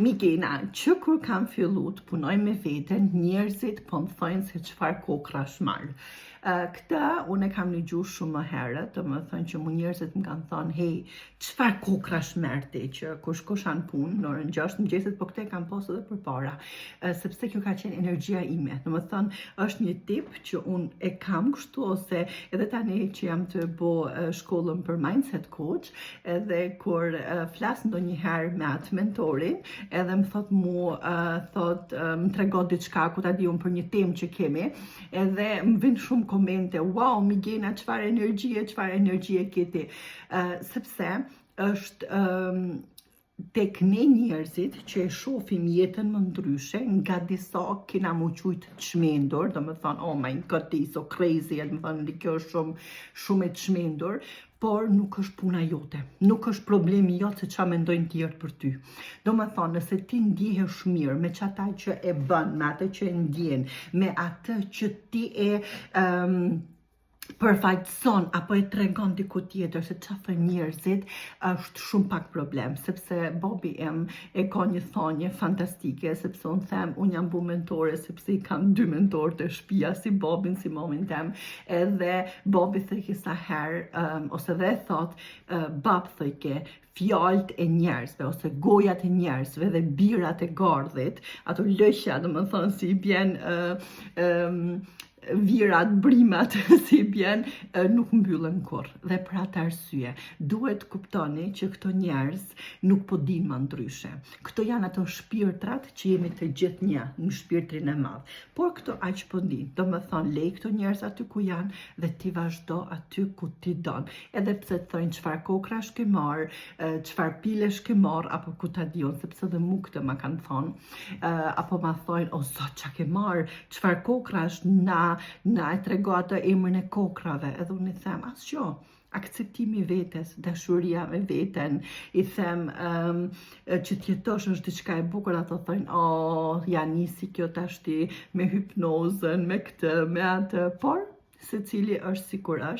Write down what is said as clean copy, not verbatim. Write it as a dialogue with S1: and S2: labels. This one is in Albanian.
S1: Migena, që kur kam fillu të punoj me veten, njerëzit po më thojnë se çfarë kokrash marr. Këta unë e kam dëgjuar shumë më herët, domethënë që mu njerëzit më kanë thonë, hey, çfarë kokrash merr ti që kur shkosh në punë në orën 6 mëngjesit, po këtë e kam pasur edhe përpara, sepse kjo ka qenë energjia ime. Domethënë është një tip që unë e kam kështu, ose edhe tani që jam të bo shkollën për mindset coach, edhe kur flas ndonjëherë me atë mentorin, edhe më thot më tregon diçka ku ta di unë për një temë që kemi, edhe më vjen shumë komente, wow, Migena, çfarë energjie ke ti, sepse është tek ne njerëzit që e shohim jetën më ndryshe, nga disa kena mu qujt çmendur, do me thonë, oh my god, ti so crazy, do me thonë, kjo është shumë e çmendur, por nuk është puna jote, nuk është problemi jot se çfarë mendojnë tjerët për ty. Do me thonë, nëse ti ndjehesh mirë me çata që e bën, me atë që e ndjen, me atë që ti e përfaqëson apo e tregon diku tjetër se çfarë thon njerëzit, është shumë pak problem, sepse babi im e ka një thonjë fantastike, sepse unë them, unë jam bu mentore sepse i kam 2 mentorë të shtëpia, si babin, si mamin tem, edhe babi thëjke sa herë, ose dhe thot, bab thëjke, fjallët e njerëzve, ose gojat e njerëzve dhe birat e gardhit, ato lëqja, do më thonë, si i bjen virat, brimat, si bjen, nuk mbyllen kurr. Dhe për atë arsye, duhet kuptoni që këto njerëz nuk po dinë më ndryshe. Këto janë ato shpirtrat që jemi të gjithë një, në shpirtrin e madh. Por këto aq po dinë. Do me thonë, lej këto njerëz aty ku janë dhe ti vazhdo aty ku ti don. Edhe pse të thonë çfarë kokrash ke marr, çfarë pilesh ke marr, apo ku ta diun, sepse dhe mu këtë ma kanë thonë, apo ma thonë, o zot, çka ke marr, çfarë kokrash, na e trego atë emrin e kokrave, edhe unë i them, asgjë, akceptimi vetes, dashuria me veten, i them që t'jetosh është diçka e bukur, ato thonë, ja nisi kjo tashti me hipnozën, me këtë, me atë, por secili është sikur është.